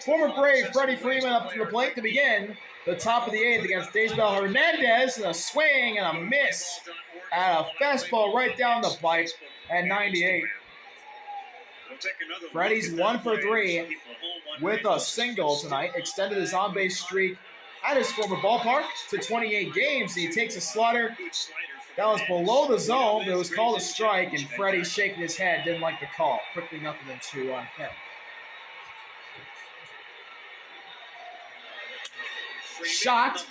Former Brave Freddie Freeman up to the plate to begin the top of the 8th against Daysbel Hernandez, and a swing and a miss at a fastball right down the pipe at 98. Freddie's 1 for 3 with a single tonight, extended his on-base streak at his former ballpark to 28 games. He takes a slider that was below the zone, but it was called a strike, and Freddie shaking his head, didn't like the call. Quickly 0-2 on him. Shot.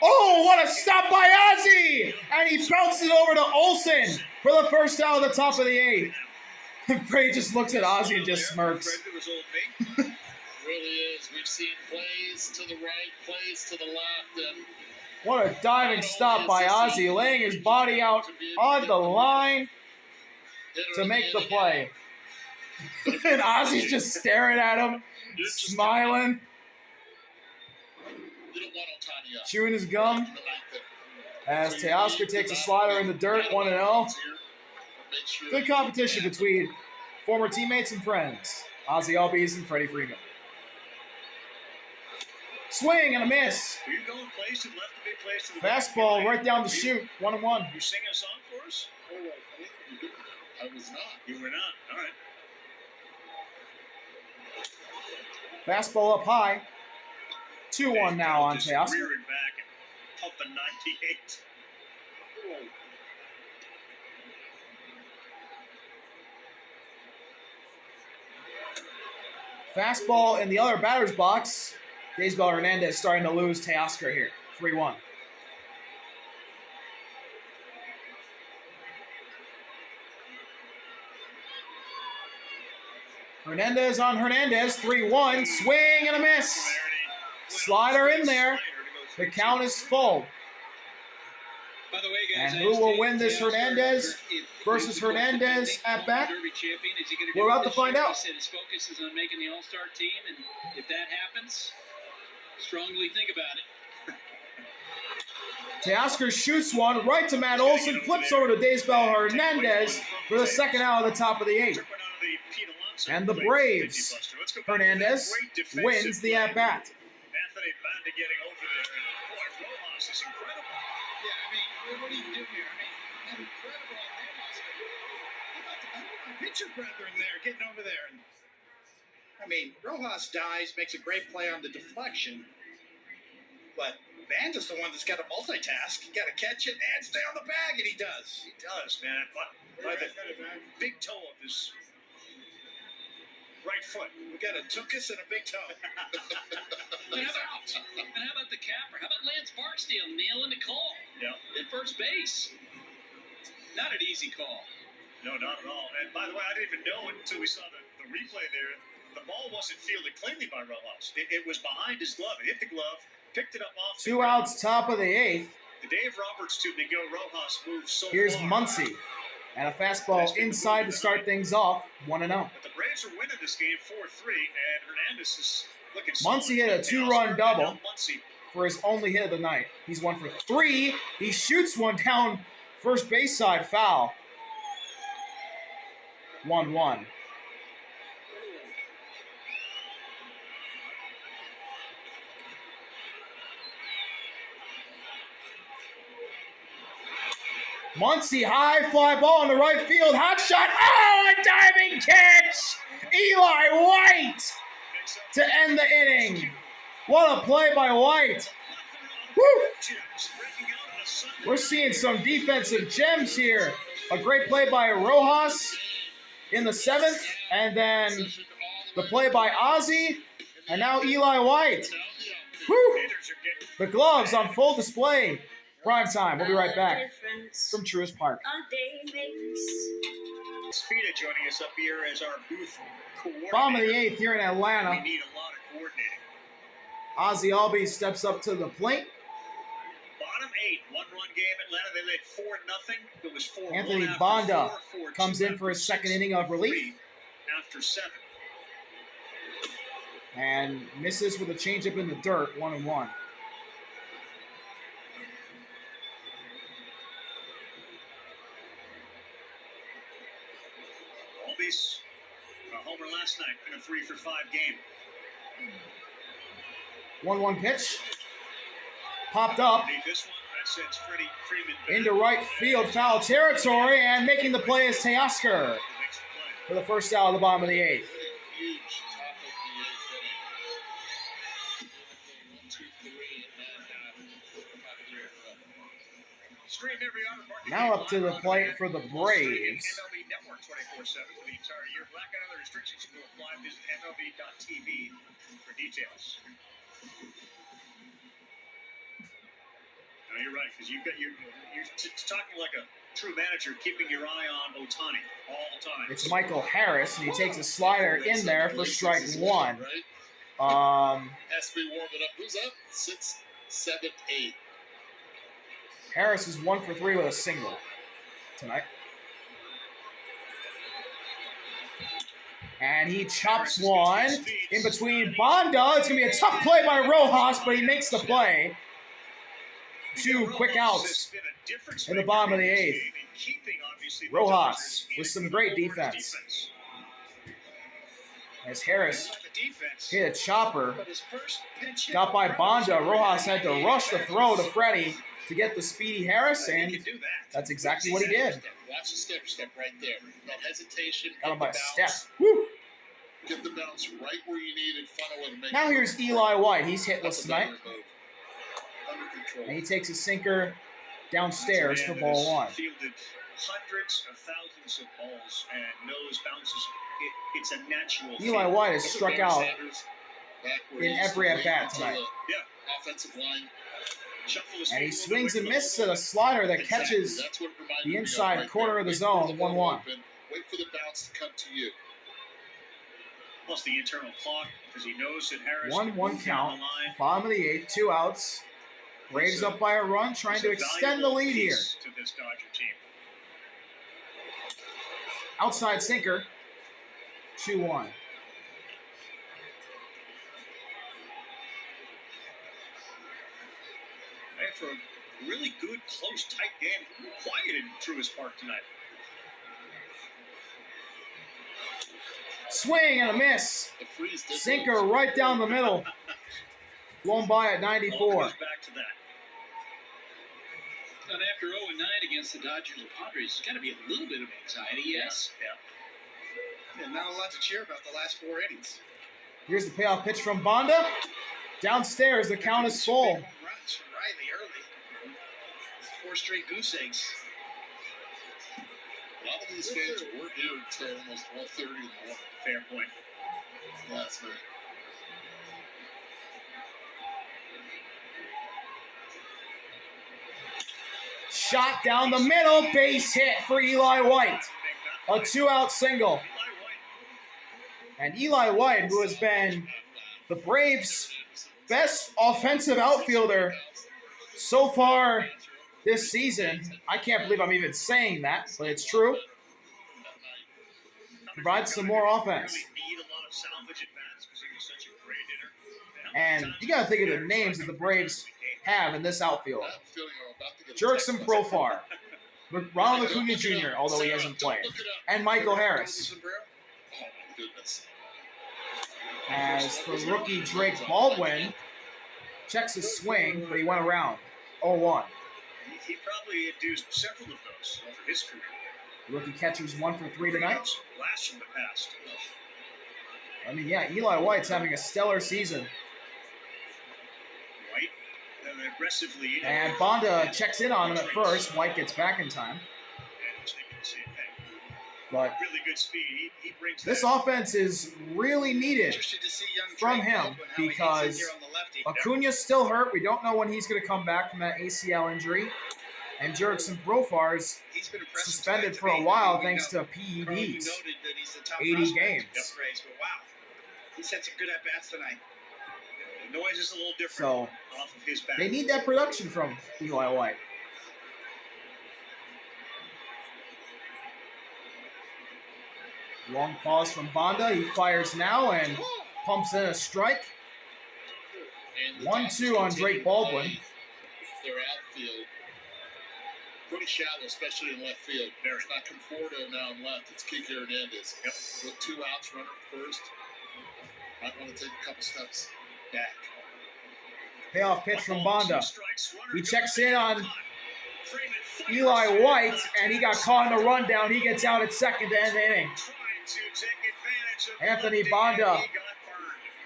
Oh, what a stop by Ozzie! And he bounced it over to Olsen for the first out of the top of the 8th. And Freddie just looks at Ozzie and just smirks. Really is. We've seen plays to the right, plays to the left. And what a diving stop by Ozzie, laying his body out on the line to make the play. And Ozzie's just staring at him, smiling, chewing his gum. As Teoscar takes a slider in the dirt, 1-0. Good competition between former teammates and friends, Ozzie Albies and Freddie Freeman. Swing and a miss. Are you going place to the left, big place to the fastball right down the chute, 1-1. You singing a song for us? I was not. You were not. All right. Fastball up high. 2-1 now on Teoscar. Rearing back and up a 98. Fastball in the other batter's box. Daysbel Hernandez starting to lose Teoscar here. 3-1. Hernandez on Hernandez. 3-1. Swing and a miss. Slider in there. The count is full. By the way, guys, and who will win this Hernandez versus Hernandez at bat? We're about to find out. His focus is on making the All-Star team, and if that happens, strongly think about it. Teoscar shoots one right to Matt Olson, flips over to Daysbel Hernandez for the second out of the top of the 8th. And the Braves, Hernandez wins the at-bat. Anthony Banda getting over there, and boy, Rojas is incredible. Yeah, I mean, what do you do here? I mean, incredible on Rojas. How about the pitcher brethren there getting over there? And, I mean, Rojas dives, makes a great play on the deflection, but Banda's the one that's got to multitask. You got to catch it and stay on the bag, and he does. He does, man. By the big toe of his right foot. We got a tuchus and a big toe. And how about the capper? How about Lance Barksdale nailing the call? Yeah. At first base. Not an easy call. No, not at all. And by the way, I didn't even know it until we saw the replay there. The ball wasn't fielded cleanly by Rojas. It was behind his glove. It hit the glove, picked it up off. 2 outs, top of the 8th. The Dave Roberts to Miguel Rojas moves so Here's far. Muncy. And a fastball inside to start things off, 1-0. But the Braves are winning this game 4-3, and Hernandez is looking Muncy hit a 2-run double for his only hit of the night. He's 1 for 3. He shoots one down first base side, foul. 1-1. Muncy, high fly ball in the right field, hot shot, oh, a diving catch! Eli White to end the inning. What a play by White. Woo! We're seeing some defensive gems here. A great play by Rojas in the 7th, and then the play by Ozzie, and now Eli White. Woo! The gloves on full display. Prime time. We'll be right back from Truist Park. Spina joining us up here as our booth coordinator. Bottom of the 8th here in Atlanta. We need a lot of coordinating. Ozzie Albies steps up to the plate. Bottom 8, one-run game. Atlanta, they led 4-0. It was 4-1 Anthony after Banda 4, comes in for his second inning of relief. After 7. And misses with a changeup in the dirt, 1-1. Albies, a homer last night in a 3-for-5 game. 1-1 pitch. Popped up This one, that sends Freddie Freeman back. into right field, foul territory, and making the play is Teoscar Makes the play. for the first out of the bottom of the 8th. Huge top of the 8th inning. 1, 2, 3, Stream every other market Now game up to live the on plate demand. for the Streaming Braves. MLB Network 24/7 for the entire year. Blackout and other restrictions will apply. Visit MLB.tv for details. No, you're right, because you're talking like a true manager, keeping your eye on Ohtani all the time. It's Michael Harris, and he takes a slider in there for strike 1. Right? Has to be warming up. Who's up? 6, 7, 8. Harris is 1 for 3 with a single tonight. And he chops one in between Bonda. It's going to be a tough play by Rojas, but he makes the play. 2 quick outs in the bottom of the 8th. Rojas with some great defense. As Harris hit a chopper, got by Bonda. Rojas had to rush the throw to Freddie to get the speedy Harris, and that's exactly what he did. Watch the step right there. That hesitation. Got him by a step. bounce. Woo! Get the bounce right where you need it. Funnel it and make Now it here's work. Eli White. He's That's hitless a tonight, better move. Under control. and he takes a sinker downstairs for ball 1. Fielded hundreds of thousands of balls and knows bounces. It's a natural. Eli feel. White has Look at struck Barry out Sanders back where in he's every waiting at-bat until tonight. the Yeah. Offensive line. Shuffle his And he feet a little swings bit, and wait for misses the at a slider that Exactly. catches That's what it reminded the me of inside right corner there. of the Wait for zone, ball 1-1. open. Wait for the bounce to come to you. Plus the internal clock, because he knows that Harris 1-1 can move down count. the line. Bottom of the 8th, 2 outs. Braves up by a run, trying It's to a extend the valuable lead here. piece to this Dodger team. Outside sinker, 2-1. And for a really good, close, tight game, quiet in Truist Park tonight. Swing and a miss. The freeze did Sinker those. right down the middle. Blown by at All 94. goes back to that. And after 0-9 against the Dodgers and Padres, there's got to be a little bit of anxiety, yes? Yeah. Yeah, not a lot to cheer about the last 4 innings. Here's the payoff pitch from Bonda. Downstairs, the count is full. Big home runs from Riley early. 4 straight goose eggs. A lot of these fans weren't here until almost 1:30 in the morning. Fair point. Last night. Shot down the middle, base hit for Eli White. A 2-out single. Eli White. And Eli White, who has been the Braves' best offensive outfielder so far this season. I can't believe I'm even saying that, but it's true. Provides some more offense. Really need a lot of salvage at bats because he was such a great hitter. And you got to think of the names that the Braves have in this outfield. I have a feeling I'm about to get a text Jurickson message. Profar, Ronald Acuna Jr., although he hasn't played, and Michael Harris. Oh my goodness. As the rookie Drake Baldwin checks his swing, but he went around 0-1. He probably induced several of those over his career. The rookie catcher's 1 for 3 tonight. Blast from the past. I mean, yeah, Eli White's having a stellar season. White aggressively. And Bonda checks in on him at first. White gets back in time. And was thinking the same thing. But Really good speed. He brings this that. offense is really needed Interested to see young from Drake him Baldwin, how he hits in because here on the lefty. Acuna's still hurt. We don't know when he's going to come back from that ACL injury. And Jurickson Profar is He's been impressive suspended tonight for a me. while We thanks know- to You PEDs. noted that he's the top 80 prospect games. in the Braves, but wow, he's had some good at bats tonight. The noise is a little different So off of his back. they need that production from Eli White. Long pause from Bonda. He fires now and pumps in a strike. And the 1-2 Dodgers on continue Drake to Baldwin. play Their outfield pretty shallow, especially in left field. There's not Conforto now in left. It's Kike Hernandez. Yep. With 2 outs, runner first. Might want to take a couple steps back. Payoff pitch from Banda. He checks in on Eli White, and he got caught in the rundown. He gets out at second to end the inning. Anthony Banda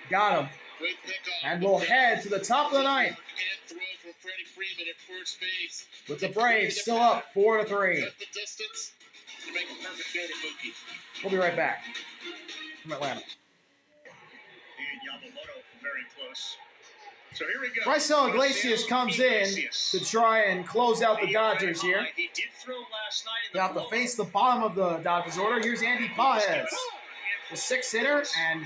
got him. Great pickoff. And we'll head to the top of the ninth And throw from Freddie Freeman at first base. with the Braves still up 4-3. Cut the distance to make a perfect throw to Mookie. We'll be right back from Atlanta. He and Yamamoto very close. So here we go. Raisel Iglesias comes in to try and close out the Dodgers here. He did throw last night in They have to face the bottom of the Dodgers order. Here's Andy Pages, the sixth hitter, and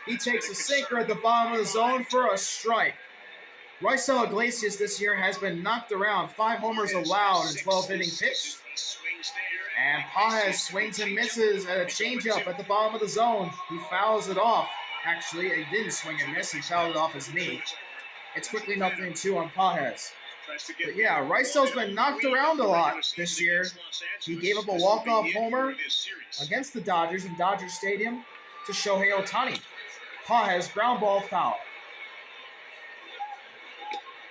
he takes a sinker at the bottom of the zone for a strike. Raisel Iglesias this year has been knocked around. 5 homers allowed in 12 innings pitched. And Pages swings and misses at a changeup at the bottom of the zone. He fouls it off. Actually, he didn't swing and miss. He fouled it off his knee. It's quickly 0-2 on Pages. But yeah, Raisel's been knocked around a lot this year. He gave up a walk-off homer against the Dodgers in Dodger Stadium to Shohei Ohtani. Pages ground ball foul.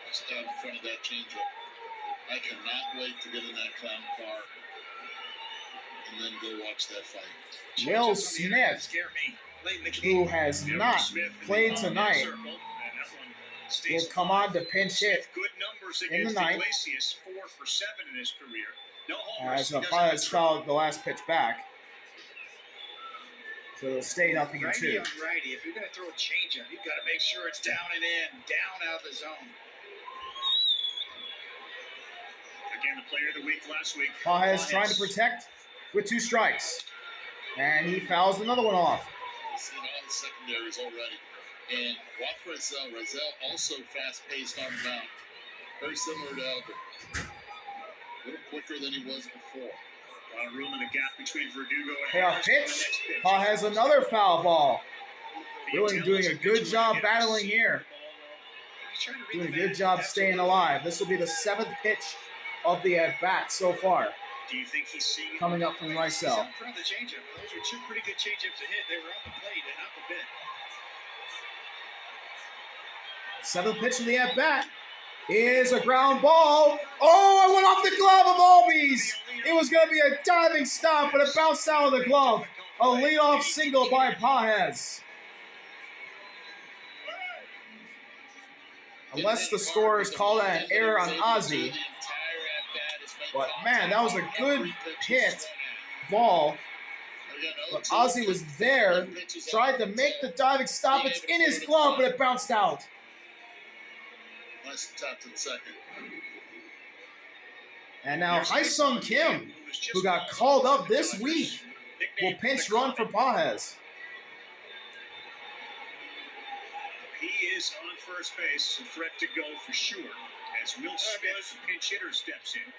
Just out in front of that changeup. I cannot wait to get in that clown car and then go watch that fight. Will Smith, who has not played tonight, will come on to pinch hit in the ninth. 4 for 7 in his career. No homers. As Pages fouled the last pitch back. So it'll stay 0-2. Righty on righty. If you're going to throw a changeup, you've got to make sure it's down and in, down out of the zone. Again, the player of the week last week. Pages trying to protect with 2 strikes. And he fouls another one off. I've seen all the secondaries already. And watch Raisel also fast-paced on the mound. Very similar to Albert. A little quicker than he was before. A lot of room in the gap between Verdugo and Payoff pitch. Pages another foul ball. Really doing a good job battling here. Doing a good job staying alive. This will be the 7th pitch of the at-bat so far. Do you think he's seeing Coming up from Raisel. He's out in front of the changeup. Those were 2 pretty good changeups to hit. They were on the plate and up a bit. 7th pitch of the at-bat is a ground ball. Oh, it went off the glove of Albies. It was going to be a diving stop, but it bounced out of the glove. A leadoff single by Pages. Unless the scorers call that an error on Ozzie. But man, that was a good hit ball. But Ozzie was there, tried to make the diving stop. It's in his glove, but it bounced out. Nice tap to the second. And now Hyesung Kim, who got called up this week, will pinch run for Pages. He is on first base, a threat to go for sure, as Will Smith, pinch hitter, steps in.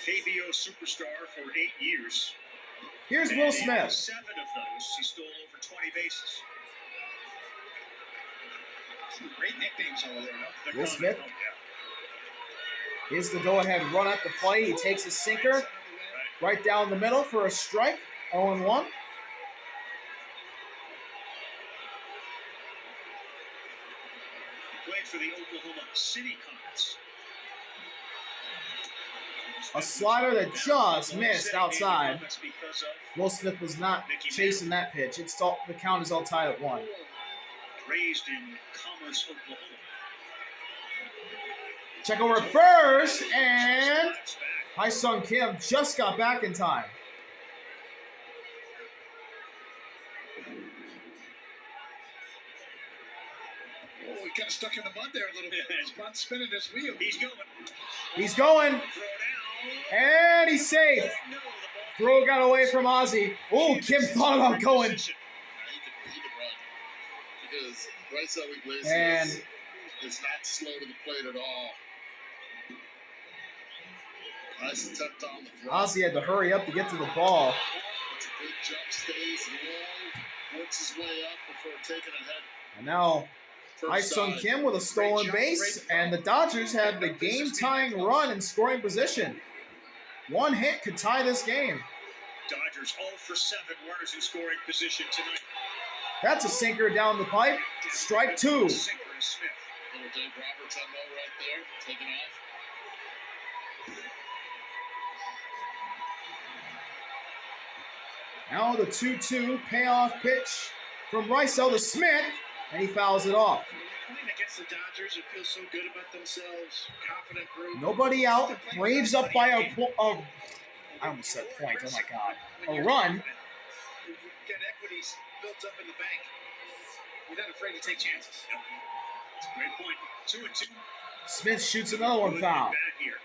KBO superstar for 8 years. Here's Will And in Smith. 7 of those, he stole over 20 bases. Some great nicknames over there. The Will Condor, Smith? no doubt. Here's the go-ahead run at the plate. He takes a sinker right down the middle for a strike. 0-1. He played for the Oklahoma City Comets. A slider that just missed outside. Will Smith was not chasing that pitch. It's all, the count is all tied at 1. Raised in Commerce, Oklahoma. Check over first, and Hyesung Kim just got back in time. Oh, he kind of stuck in the mud there a little bit. He's not spinning his wheel. He's going. He's going, Throw down. and he's safe. No, the ball. Throw got away from Ozzie. Oh, Kim thought about going. He could run. Because Raisel Iglesias And is not slow to the plate at all. Nice attempt on the throw. Ozzie had to hurry up to get to the ball. It's a good jump, stays low, works his way up before taking it head And now first Hyesung side. Kim with a stolen base, and the Dodgers have the game-tying run in scoring position. One hit could tie this game. Dodgers 0 for 7 runners in scoring position tonight. That's a sinker down the pipe. Strike 2. Sinker is Smith. Little Dave Roberts MO right there, taking off. Now the 2-2 payoff pitch from Rysel to Smith, and he fouls it off. Playing against the Dodgers, it feels so good about themselves. Confident group. Nobody out. Braves up by I almost said point. Oh my God. A run. You've got equities built up in the bank. You're not afraid to take chances. Yep. That's a great point. 2-2. Smith shoots another one foul. Back here.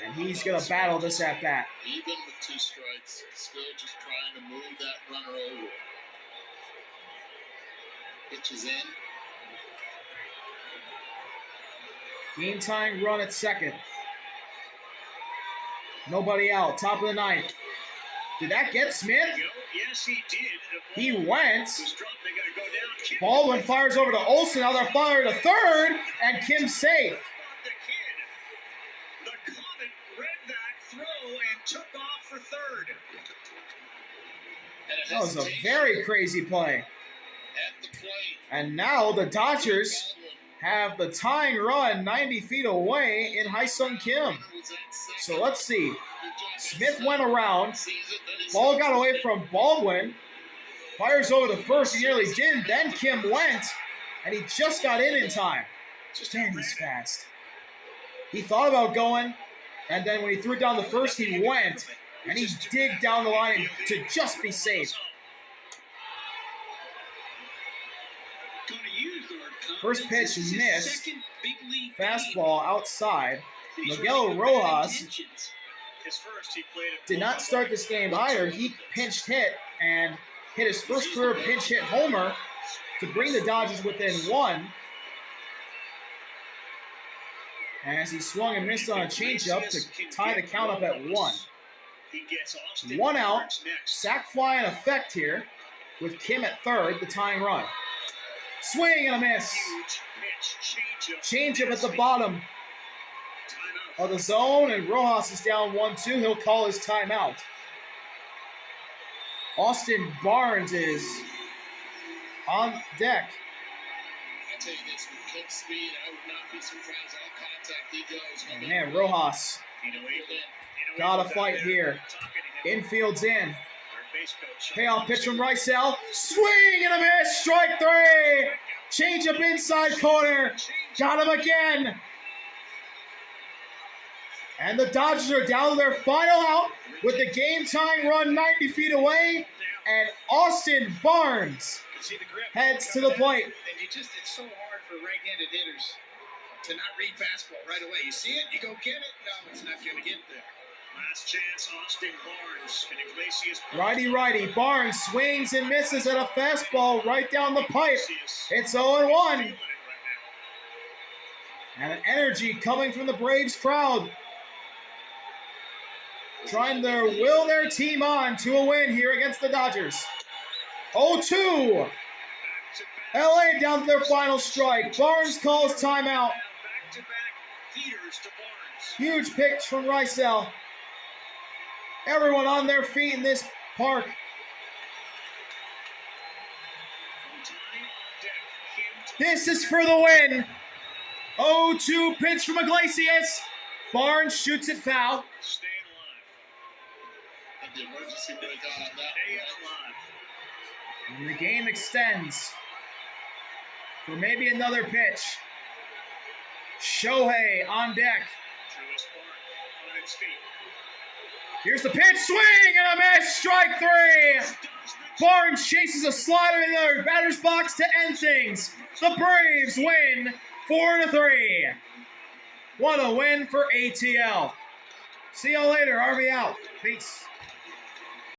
And he's going to battle this at bat. Even with 2 strikes, still just trying to move that runner over. Pitch is in. Game tying run at second. Nobody out. Top of the ninth. Did that get Smith? Yes, he did. He went. Was dropped. They gotta go down. Kim Baldwin fires over to Olsen. Now they're fired to third. And Kim's safe. the kid. The Comet read that throw and took off for third. And a That was a hesitation very crazy play. at the plate. And now the Dodgers have the tying run 90 feet away in Haesung Kim. So let's see. Smith went around. Ball got away from Baldwin. Fires over to first. He nearly didn't. Then Kim went. And he just got in time. Man, he's fast. He thought about going. And then when he threw it down the first, he went. And he digged down the line to just be safe. Gonna use the word confidence. First pitch This is his missed. second big league Fastball outside. game. He's Miguel running with bad Rojas intentions. His first, he played it. did not start this game either. He pinched hit and hit his first career pinch hit homer to bring the Dodgers within 1. As he swung and missed on a changeup to tie the count up at 1. He gets Austin 1 out. Barnes next. Sac fly in effect here with Kim at third, the tying run. Swing and a miss. Huge pitch, Changeup at the bottom Timeout. of the zone, and Rojas is down 1-2. He'll call his timeout. Austin Barnes is on deck. I'll tell you this, with Kim's speed, I would not be surprised how contact he goes. And man, Rojas, gotta fight here. Infield's in. Payoff pitch from Rysel. Swing and a miss. Strike 3. Changeup inside corner. Got him again. And the Dodgers are down to their final out with the game-tying run 90 feet away. And Austin Barnes heads to the plate. And it's so hard for right-handed hitters to not read fastball right away. You see it, you go get it. No, it's not going to get there. Last chance, Austin Barnes. Can Iglesias? Righty. Barnes swings and misses at a fastball right down the pipe. It's 0-1. And an energy coming from the Braves crowd. Trying to will their team on to a win here against the Dodgers. 0-2. LA down to their final strike. Barnes calls timeout. Back-to-back heaters to Barnes. Huge pitch from Rysel. Everyone on their feet in this park. This is for the win. 0-2 pitch from Iglesias. Barnes shoots it foul. Staying alive. And the emergency break out on that Staying one. alive. And the game extends for maybe another pitch. Shohei on deck. Truist Barnes on its feet. Here's the pitch. Swing and a miss. Strike 3. Barnes chases a slider in the batter's box to end things. The Braves win 4-3. What a win for ATL. See y'all later. RV out. Peace.